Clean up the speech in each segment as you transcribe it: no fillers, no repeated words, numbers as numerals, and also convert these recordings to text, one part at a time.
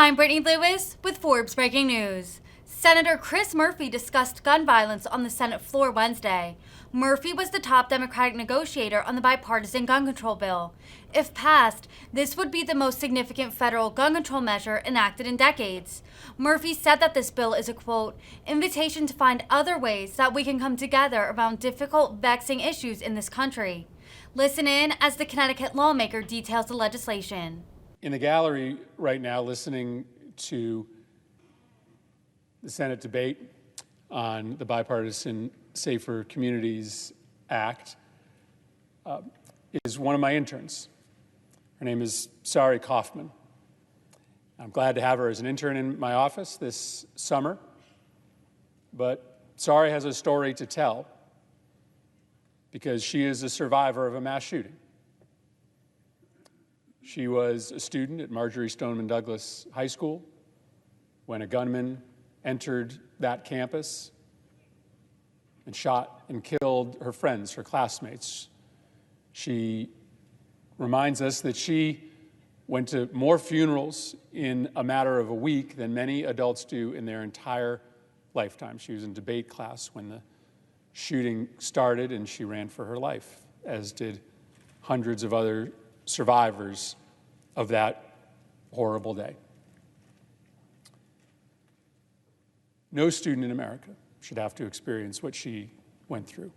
I'm Brittany Lewis with Forbes Breaking News. Senator Chris Murphy discussed gun violence on the Senate floor Wednesday. Murphy was the top Democratic negotiator on the bipartisan gun control bill. If passed, this would be the most significant federal gun control measure enacted in decades. Murphy said that this bill is a, quote, invitation to find other ways that we can come together around difficult, vexing issues in this country. Listen in as the Connecticut lawmaker details the legislation. In the gallery right now, listening to the Senate debate on the Bipartisan Safer Communities Act is one of my interns. Her name is Sari Kaufman. I'm glad to have her as an intern in my office this summer, but Sari has a story to tell because she is a survivor of a mass shooting. She was a student at Marjorie Stoneman Douglas High School when a gunman entered that campus and shot and killed her friends, her classmates. She reminds us that she went to more funerals in a matter of a week than many adults do in their entire lifetime. She was in debate class when the shooting started, and she ran for her life, as did hundreds of other survivors of that horrible day. No student in America should have to experience what she went through.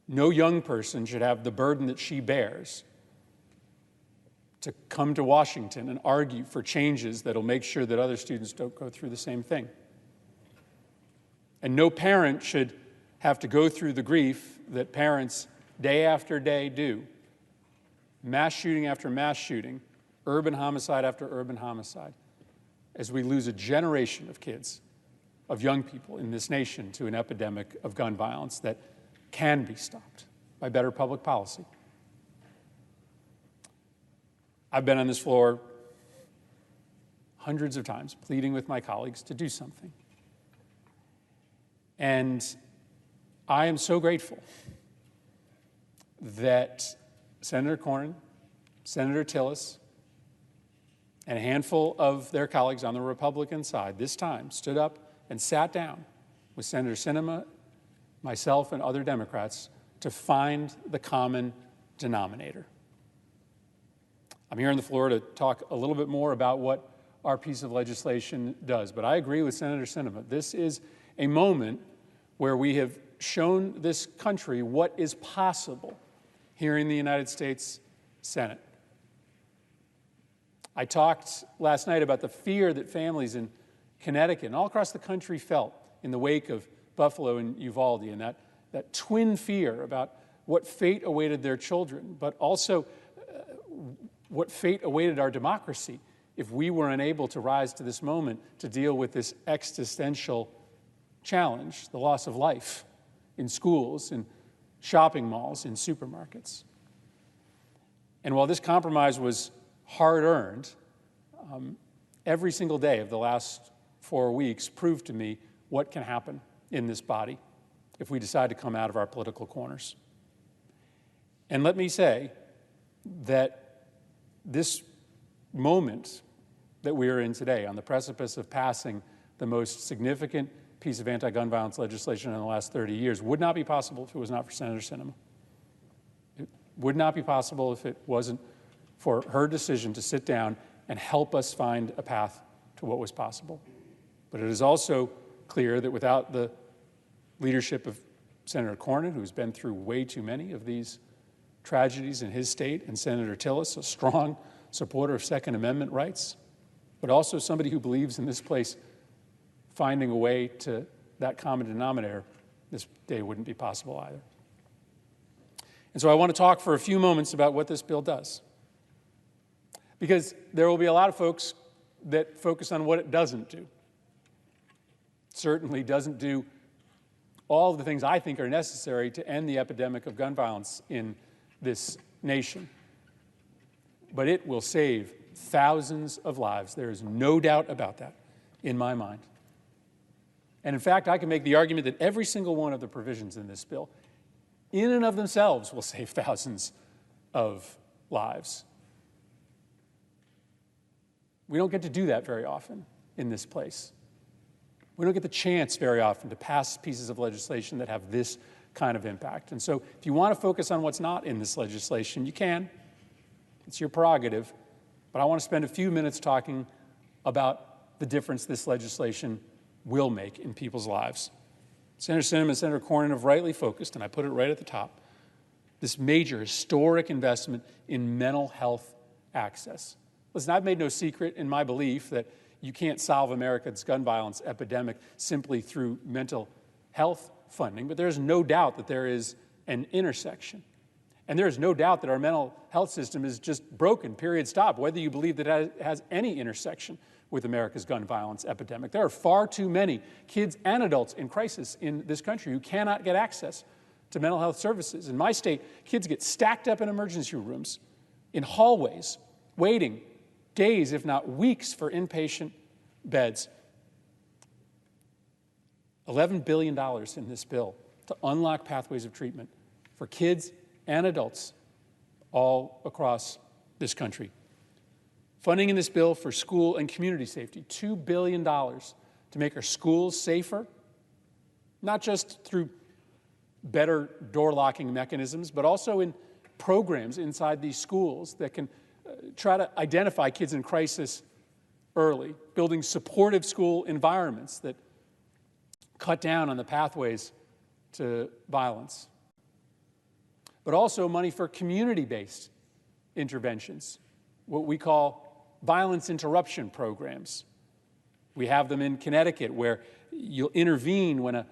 No young person should have the burden that she bears to come to Washington and argue for changes that'll make sure that other students don't go through the same thing. And no parent should have to go through the grief that parents day after day do. Mass shooting after mass shooting, urban homicide after urban homicide, as we lose a generation of kids, of young people in this nation to an epidemic of gun violence that can be stopped by better public policy. I've been on this floor hundreds of times, pleading with my colleagues to do something. And I am so grateful that Senator Cornyn, Senator Tillis, and a handful of their colleagues on the Republican side this time stood up and sat down with Senator Sinema, myself, and other Democrats to find the common denominator. I'm here on the floor to talk a little bit more about what our piece of legislation does, but I agree with Senator Sinema. This is a moment where we have shown this country what is possible here in the United States Senate. I talked last night about the fear that families in Connecticut and all across the country felt in the wake of Buffalo and Uvalde, and that twin fear about what fate awaited their children, but also what fate awaited our democracy if we were unable to rise to this moment to deal with this existential challenge, the loss of life in schools, in shopping malls, in supermarkets. And while this compromise was hard-earned, every single day of the last 4 weeks proved to me what can happen in this body if we decide to come out of our political corners. And let me say that this moment that we are in today, on the precipice of passing the most significant piece of anti-gun violence legislation in the last 30 years, would not be possible if it was not for Senator Sinema. It would not be possible if it wasn't for her decision to sit down and help us find a path to what was possible. But it is also clear that without the leadership of Senator Cornyn, who's been through way too many of these tragedies in his state, and Senator Tillis, a strong supporter of Second Amendment rights, but also somebody who believes in this place finding a way to that common denominator, this day wouldn't be possible either. And so I want to talk for a few moments about what this bill does. Because there will be a lot of folks that focus on what it doesn't do. It certainly doesn't do all of the things I think are necessary to end the epidemic of gun violence in this nation. But it will save thousands of lives. There is no doubt about that in my mind. And in fact, I can make the argument that every single one of the provisions in this bill, in and of themselves, will save thousands of lives. We don't get to do that very often in this place. We don't get the chance very often to pass pieces of legislation that have this kind of impact. And so if you want to focus on what's not in this legislation, you can. It's your prerogative. But I want to spend a few minutes talking about the difference this legislation will make in people's lives. Senator Sinema and Senator Cornyn have rightly focused, and I put it right at the top, this major historic investment in mental health access. Listen, I've made no secret in my belief that you can't solve America's gun violence epidemic simply through mental health funding, but there's no doubt that there is an intersection. And there is no doubt that our mental health system is just broken, period, stop, whether you believe that it has any intersection with America's gun violence epidemic. There are far too many kids and adults in crisis in this country who cannot get access to mental health services. In my state, kids get stacked up in emergency rooms, in hallways, waiting days, if not weeks, for inpatient beds. $11 billion in this bill to unlock pathways of treatment for kids and adults all across this country. Funding in this bill for school and community safety, $2 billion to make our schools safer, not just through better door locking mechanisms, but also in programs inside these schools that can try to identify kids in crisis early, building supportive school environments that cut down on the pathways to violence. But also money for community-based interventions, what we call violence interruption programs. We have them in Connecticut, where you'll intervene when a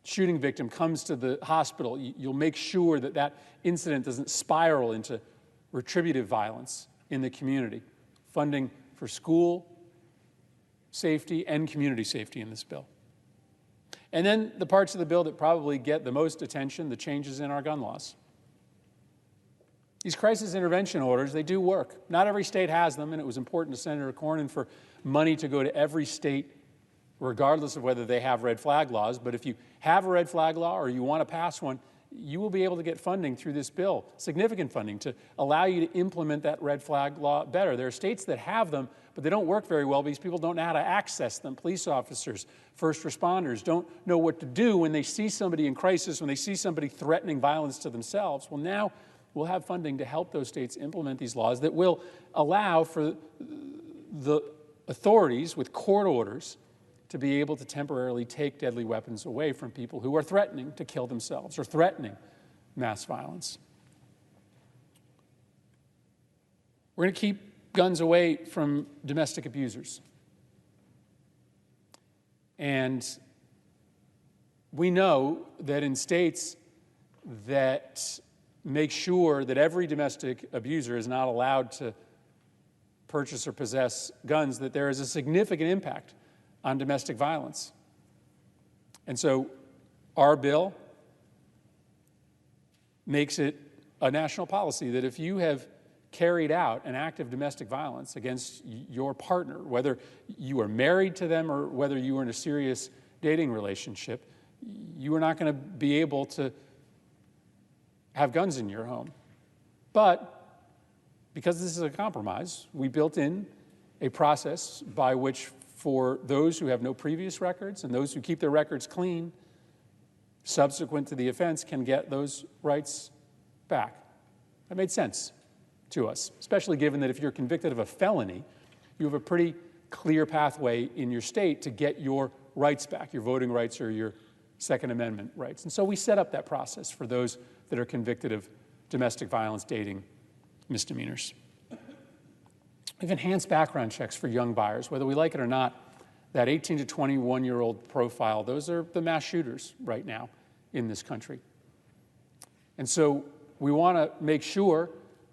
shooting victim comes to the hospital. You'll make sure that that incident doesn't spiral into retributive violence in the community. Funding for school safety and community safety in this bill. And then the parts of the bill that probably get the most attention, the changes in our gun laws. These crisis intervention orders, they do work. Not every state has them, and it was important to Senator Cornyn for money to go to every state, regardless of whether they have red flag laws. But if you have a red flag law or you want to pass one, you will be able to get funding through this bill, significant funding, to allow you to implement that red flag law better. There are states that have them, but they don't work very well because people don't know how to access them. Police officers, first responders don't know what to do when they see somebody in crisis, when they see somebody threatening violence to themselves. Well, now we'll have funding to help those states implement these laws that will allow for the authorities with court orders to be able to temporarily take deadly weapons away from people who are threatening to kill themselves or threatening mass violence. We're going to keep guns away from domestic abusers. And we know that in states that make sure that every domestic abuser is not allowed to purchase or possess guns, that there is a significant impact on domestic violence. And so our bill makes it a national policy that if you have carried out an act of domestic violence against your partner, whether you are married to them or whether you are in a serious dating relationship, you are not going to be able to have guns in your home. But because this is a compromise, we built in a process by which for those who have no previous records and those who keep their records clean, subsequent to the offense, can get those rights back. That made sense to us, especially given that if you're convicted of a felony, you have a pretty clear pathway in your state to get your rights back, your voting rights or your Second Amendment rights. And so we set up that process for those that are convicted of domestic violence dating misdemeanors. We've enhanced background checks for young buyers, whether we like it or not. That 18 to 21-year-old profile, those are the mass shooters right now in this country. And so we want to make sure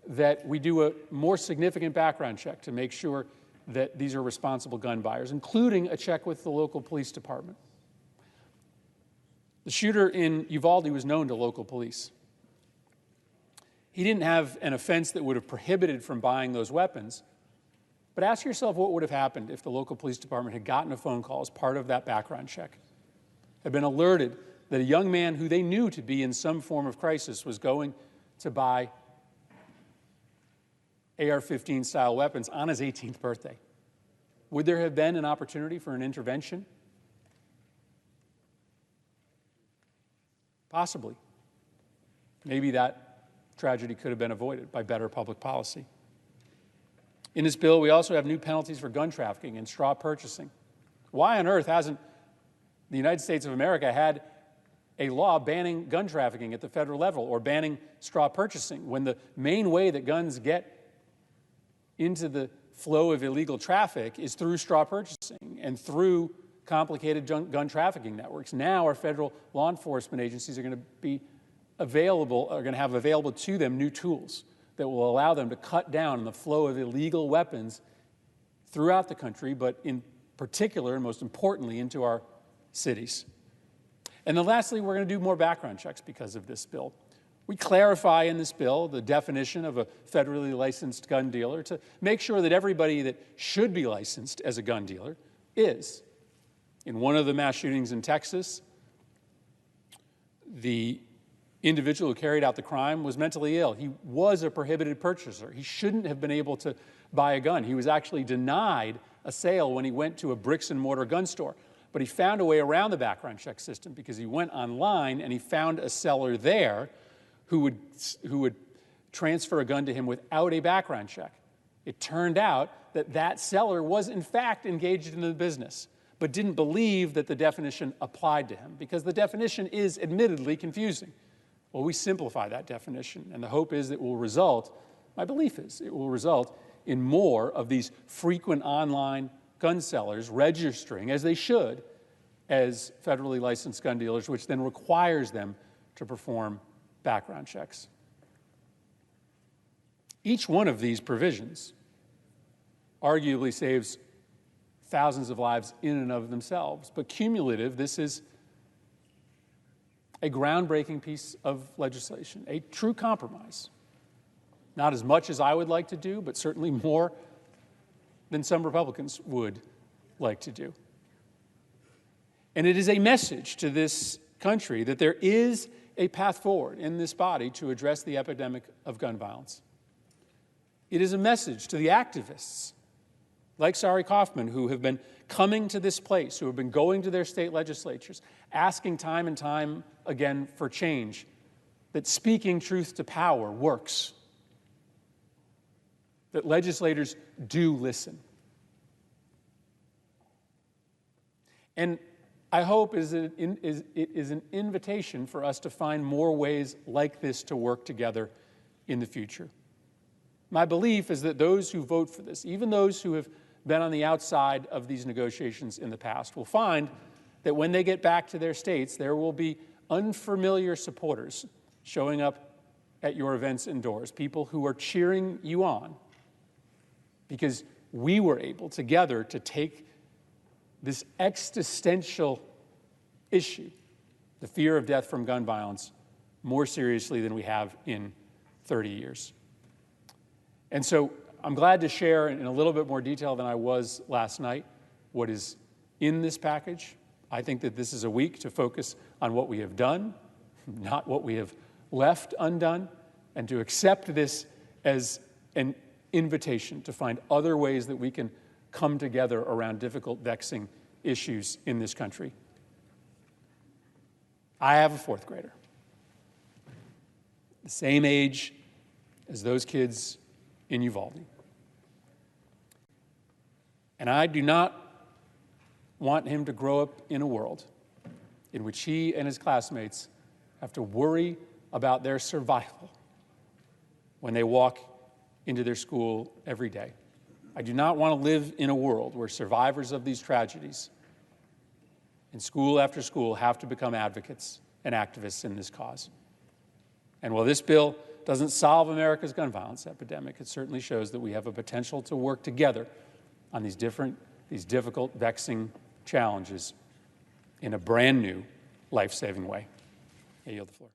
that we do a more significant background check to make sure that these are responsible gun buyers, including a check with the local police department. The shooter in Uvalde was known to local police. He didn't have an offense that would have prohibited from buying those weapons. But ask yourself what would have happened if the local police department had gotten a phone call as part of that background check, had been alerted that a young man who they knew to be in some form of crisis was going to buy AR-15 style weapons on his 18th birthday. Would there have been an opportunity for an intervention? Possibly. Maybe that tragedy could have been avoided by better public policy. In this bill, we also have new penalties for gun trafficking and straw purchasing. Why on earth hasn't the United States of America had a law banning gun trafficking at the federal level or banning straw purchasing when the main way that guns get into the flow of illegal traffic is through straw purchasing and through complicated gun trafficking networks? Now our federal law enforcement agencies are going to have available to them new tools that will allow them to cut down on the flow of illegal weapons throughout the country, but in particular, and most importantly, into our cities. And then lastly, we're going to do more background checks because of this bill. We clarify in this bill the definition of a federally licensed gun dealer to make sure that everybody that should be licensed as a gun dealer is. In one of the mass shootings in Texas, the individual who carried out the crime was mentally ill. He was a prohibited purchaser. He shouldn't have been able to buy a gun. He was actually denied a sale when he went to a bricks and mortar gun store. But he found a way around the background check system because he went online and he found a seller there who would transfer a gun to him without a background check. It turned out that that seller was in fact engaged in the business, but didn't believe that the definition applied to him because the definition is admittedly confusing. Well, we simplify that definition, and the hope is that it will result, my belief is, it will result in more of these frequent online gun sellers registering, as they should, as federally licensed gun dealers, which then requires them to perform background checks. Each one of these provisions arguably saves thousands of lives in and of themselves, but cumulative, this is a groundbreaking piece of legislation, a true compromise. Not as much as I would like to do, but certainly more than some Republicans would like to do. And it is a message to this country that there is a path forward in this body to address the epidemic of gun violence. It is a message to the activists like Sari Kaufman, who have been coming to this place, who have been going to their state legislatures, asking time and time again for change, that speaking truth to power works, that legislators do listen. And I hope it is an invitation for us to find more ways like this to work together in the future. My belief is that those who vote for this, even those who have been on the outside of these negotiations in the past, will find that when they get back to their states, there will be unfamiliar supporters showing up at your events indoors, people who are cheering you on because we were able together to take this existential issue, the fear of death from gun violence, more seriously than we have in 30 years. And so I'm glad to share in a little bit more detail than I was last night what is in this package. I think that this is a week to focus on what we have done, not what we have left undone, and to accept this as an invitation to find other ways that we can come together around difficult, vexing issues in this country. I have a fourth grader, the same age as those kids in Uvalde. And I do not want him to grow up in a world in which he and his classmates have to worry about their survival when they walk into their school every day. I do not want to live in a world where survivors of these tragedies in school after school have to become advocates and activists in this cause. And while this bill doesn't solve America's gun violence epidemic, it certainly shows that we have a potential to work together on these difficult, vexing challenges in a brand new, life-saving way. I yield the floor.